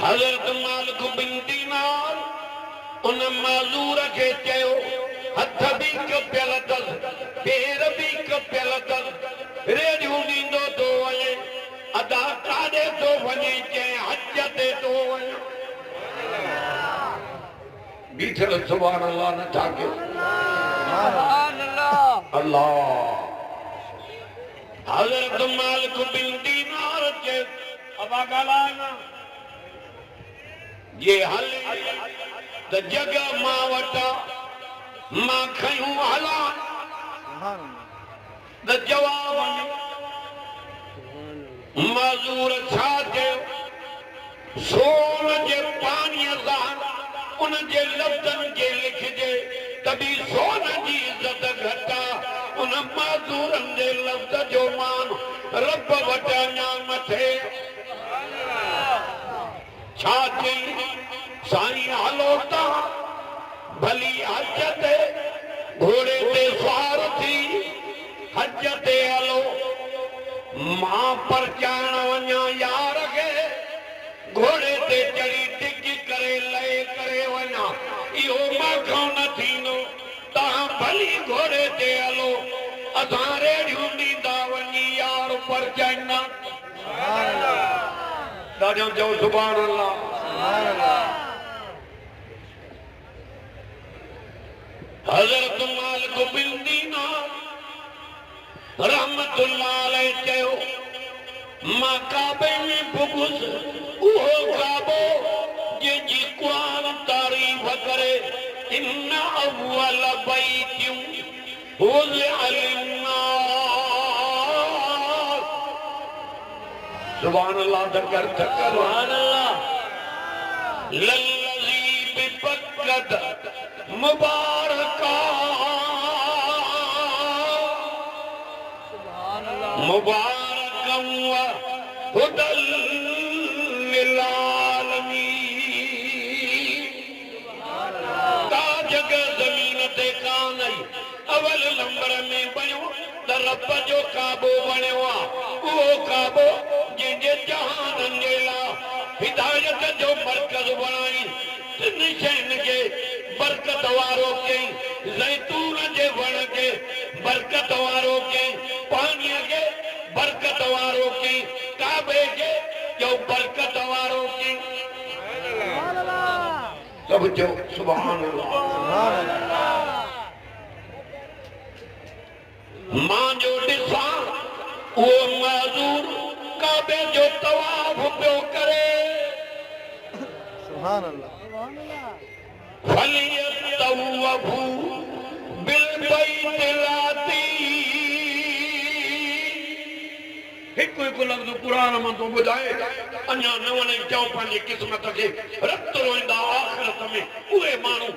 हज़रत मालिक बिन दीनार उन माज़ूर खे चयो हथ भी कपियल अथसि पेर भी कपियल अथसि रेडियूं ॾींदो थो वञे अदा काॾे थो वञे चए हज ते थो वञे बीठल सुभान अल्लाह नथा कयो अल्लाह हज़रत मालिक बिन दीनार चए अबा ॻाल्हाए न ये हले त जगह मां वटा मां खयूं हला त जवाब माज़ूर छा चयो सोन जे पाणीअ सां उन जे लफ़्ज़नि खे लिखिजे तॾहिं सोन जी इज़त घटा उन माज़ूरनि जे लफ़्ज़ जो मान रब वटि अञा मथे छा चई साईं हलो ता भली हज ते घोड़े ते सवार थी हज ते हलो मां परचाइण वञा यार खे घोड़े ते चढ़ी टिकी करे लहे करे वञा इहो माखो न थींदो तव्हां भली घोड़े ते हलो असां रेड़ियूं ॾींदा वञी यार परचाईंदा ॾाढो चओ सुभान अल्लाह हज़रत मालिक बिन दीनार रहमतुल्लाह अलैह चयो मां काबे में पुगुस उहो काबो जंहिंजी क़ुरान तारीफ़ करे इन अव्वल बैतियूं वुज़िअ लिन्नास सुभान अल्लाह ज़िक्र सुभान अल्लाह लल्लज़ी बिबक्कत मुबारका मुबारकम व हुदल लिल आलमीन का जगह ज़मीन ते कान आई अवल नंबर में बणियो त रब जो काबो बणियो आहे उहो काबो जंहिंजे जहाननि जे लाइ हिदायत जो मर्कज़ बणाई तिन शयुनि खे बरकत वारो कई ज़ैतून जे वण खे बरकत वारो कई पाणीअ खे बरकत वारो कई काबे खे जो बरकत वारो कई सब जो सुभान अल्लाह मां जो ॾिसां उहो माज़ूर काबे जो तवाफ़ पियो करे सुभान अल्लाह फलियतवफू बिलबैतिल अतीक हिकु हिकु लफ़्ज़ क़ुरान मां तो ॿुधाए अञा न वञे चओ पंहिंजी क़िस्मत खे रत रोईंदा आख़िरत में उहे माण्हू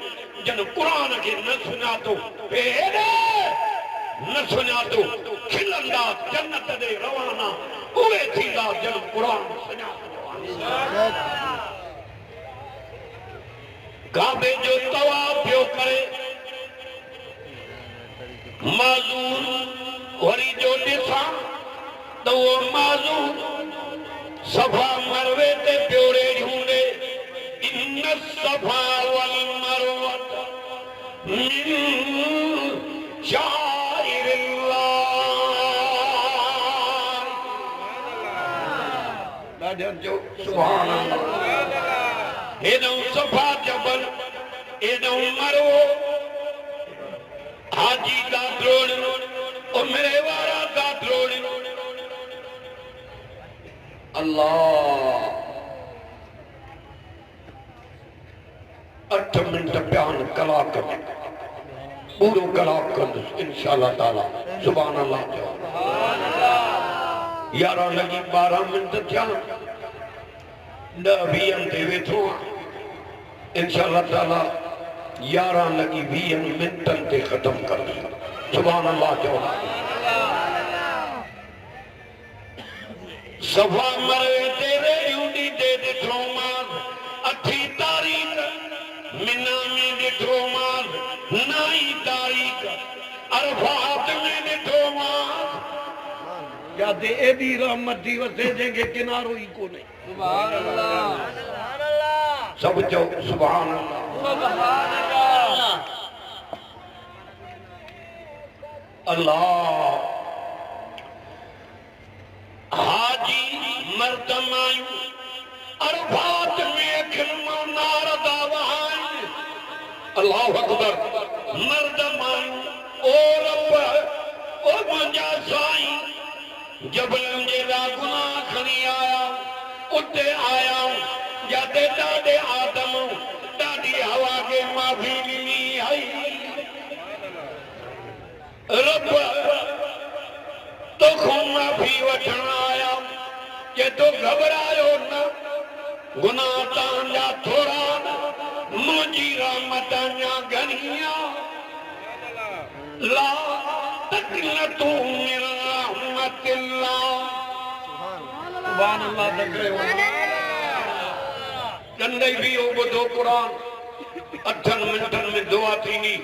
जन क़ुरान खे न सुञातो न सुञातो खिलंदा जन्नत ॾे रवाना उहे थींदा जन क़ुरान सुञातो काबे जो तवाफ़ पियो करे माज़ूर वरी जो ॾिसां त उहो माज़ूर सफ़ा मरवे ते पियो रेड़ियूं ॾे इन सफ़ा वल मरवत मिन शाइरिल्लाह ॾाढो जो सुभान अल्लाह हेॾो सफ़ा जबल हेॾो मरवो हाजी गात्रोड़ उमरे वारा गात्रोड़ अल्लाह 8 मिनट बयान कलाक में पूरो कलाक कंदुसि इंशाअल्लाह ताला सुभान अल्लाह सुभान अल्लाह 11 लगी 12 मिनट थिया 10-20 ते वेठो इंशाअल्लाह ताला 11 लगी 20 मिनटन ते खत्म कर सुभान अल्लाह जो सफा मरे तेरे यूडी दे दिठो मां 8 तारीख मिना में दिठो मां 9 तारीख अरफात में दिठो मां या दे एदी रहमत दी वसे जेके किनारो ही कोने सुभान अल्लाह सब चो सुभान अल्लाह। अल्लाह हाजी मर्दमायू अरफात में खिलमा नार दावाई। अल्लाह अकबर मर्दमायू ओ रब ओ मुंजा साईं जबलन जे दा गुनाह खणी आया उते आया जाते दादे आदम दादी हवा के माफी मिली आई। रब तो खो माफी वठण आया के तो घबरायो न गुनाह तांजा थोड़ा मुझी रहमत अञा घनिया। ला तकनतू मिन रहमतिल्लाह। सुभान अल्लाह तकरे कंदई भी हो बुधो कुरान 8 मिनटन में दुआ थींदी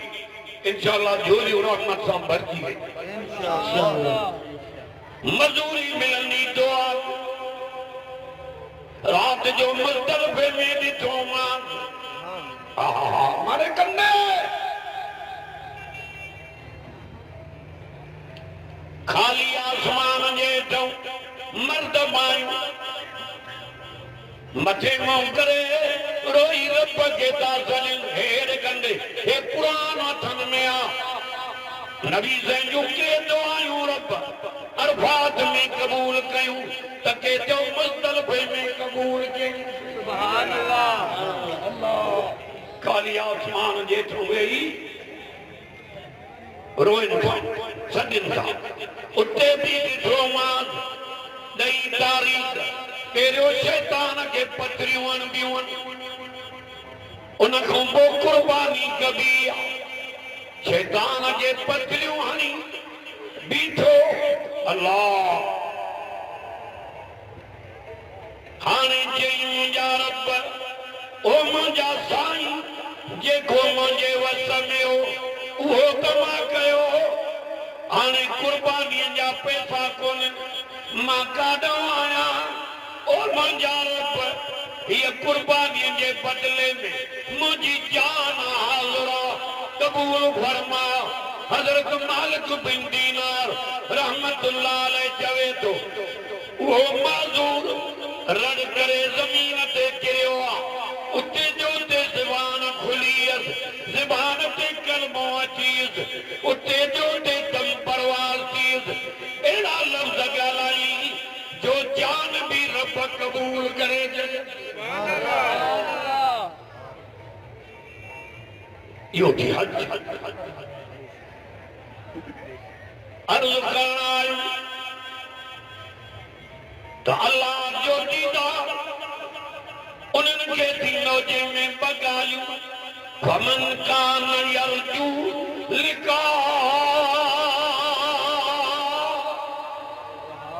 इंशाअल्लाह झोली रहमत सां भरजी वई इंशाअल्लाह। मजूरी मिलंदी दुआ रात जो मुस्तरफे में ॾिठो मां मारे कंदे खाली आसमान जे हेठों मर्द मायूं मथे मुंह करे रोई रब के दासनि हेर कंदे हे कुरान हथन में आ नबी से झुके दुआयूं रब अरफात में कबूल कयूं तके जो मुस्तरफे में कबूल कयूं। सुभान अल्लाह। अल्लाह खाली आसमान जेठो वेही रोइन सदिन था उते भी ॾिठो मां ॾही तारीख़ पहिरियों शैतान के पथरियूं हणबियूं उन खां पोइ कुर्बानी कबी शैतान के पथरियूं हणी बीठो। अल्लाह हाणे चई मुंहिंजा रब ओ मुंहिंजा साईं जेको मुंहिंजे वस में हो उहो कमा कयो हाणे कुर्बानीअ जा पैसा कोन मां काॾों आया ओ मुंहिंजा रब हीअ कुर्बानीअ जे बदले में मुंहिंजी जान हाज़िर कबूल फरमा। हज़रत मालिक बिन दीनार रहमतुल्लाह अलैह चवे थो वो माज़ूर रड़ करे ज़मीन ते किरियो आहे उते जो ते ज़बान खुली ज़बान ते कलमो अची उते जो ते दम परवाज़ थी अहिड़ा लफ़्ज़ ॻाल्हाई जो जान भी रब कबूल करे इहो थी हज अर्ज़ करण आयूं त अल्लाह जो दीदार उन्हनि खे थींदो जंहिंमें ॿ ॻाल्हियूं फमन कान यरजू लिका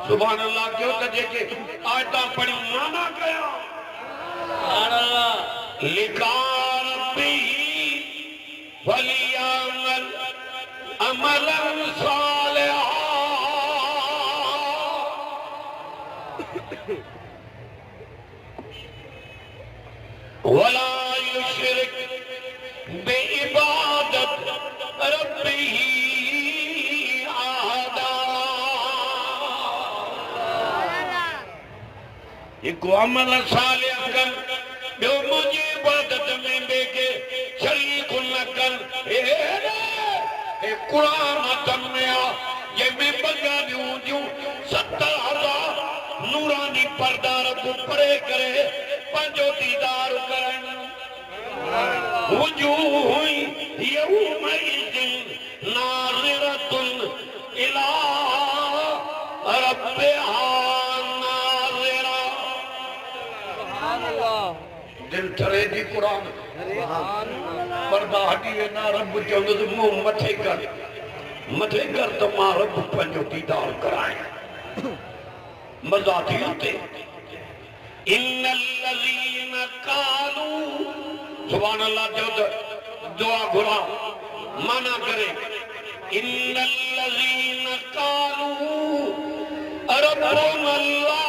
सुभान अल्लाह क्यों त जेके आयतां पढ़ियूं माना कया सुभान अल्लाह लिका रब्बी वलियामल अमलन सालिहा वला युशरिक बिइबादत रब्बिही अहदा। हिकु अमल सालिह कर ॿियो मुंहिंजी इबादत में ॿिए खे शरीक न कर। हे कुरान हथनि में आ जंहिंमें ॿ ॻाल्हियूं हूंदियूं 70,000 नूरानी पर्दा रब परे करे पंहिंजो दीदार करण। वजूह यौमइज़िन नाज़िरतुन इला रब्बिहा नाज़िरा। दिल ठरे थी कुरान पर्दा हटी वेंदा रब चवंदुसि मुंहुं मथे कर त मां रब पंहिंजो दीदार करायां। मज़ा थी उते इन्नल्लज़ीन कालू सुभान अल्लाह जो दुआ घुरा माना करे इन्नल्लज़ीन कालू रब्बुनल्लाह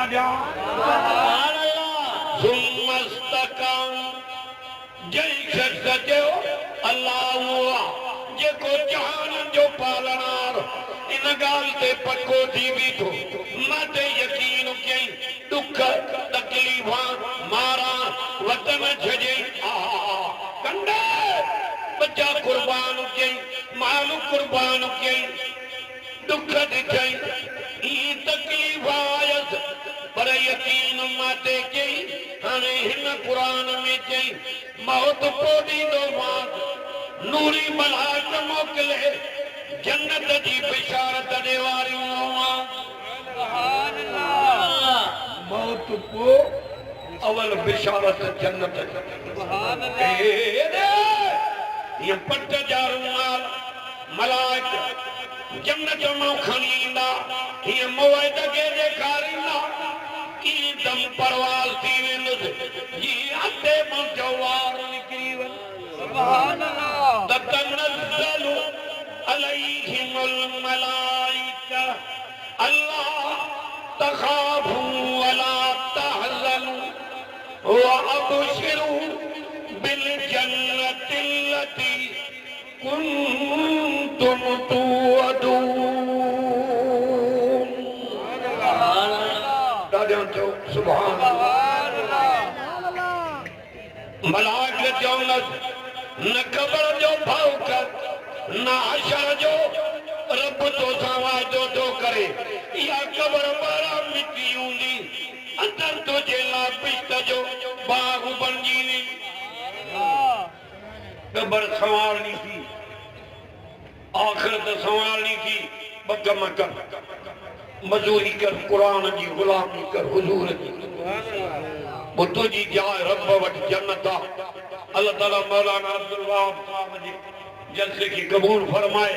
ॾियां सुमस्तकाम जई शख्स चयो अल्लाह उहो आहे जेको जहान जो पालनार इन ॻाल्हि ते पको थी बीठो मां ते यकीन कयईं दुख तकलीफ़ां मारा वतन छॾे कंडे बच्चा कुर्बान कयईं माल कुर्बान कयईं दुख ॾिठई ई तकलीफ़ आयसि पर यकीन मां ते कई हाणे हिन क़ुरान में चई मौत पोइ ॾींदोमांसि नूरी मलाक मोकिले जन्नत जी बिशारत ॾे वारियूं मौत पोइ अवल बिशारत जन्नत ये पट जा रुमाल मलाक जन्नत मां खणी ईंदा ये मुवैद खे ॾेखारींदा की दम परवाज़ थी वेंदुसि जी अते मां जवार निकिरी वञे सुभान अल्लाह ततनज़्ज़लु अलैहिमुल मलाइका अल्ला तख़ाफू वला तहज़नु व अबशिरू बिल जन्नतिल लती कुंतुम तुअदून दादियों चो सुभान अल्लाह मलाक चौनस न क़बर जो भाव कर न हशर जो रब तो सां वाइदो थो करे या क़बर ॿाहिरां मिटी हूंदी अंदर तुंहिंजे लाइ पिश्त जो बाग बणिजी वेंदी क़बर संवारणी थी आख़िरत संवारणी थी ॿ कम कर मज़ूरी कर क़ुरान जी ग़ुलामी कर हुज़ूर जी बुद्ध जी जाइ रब वटि जन्नत आहे अल्लाह ताला मौलाना अब्दुल वहाब साहब जे जलसे खे क़बूल फरमाए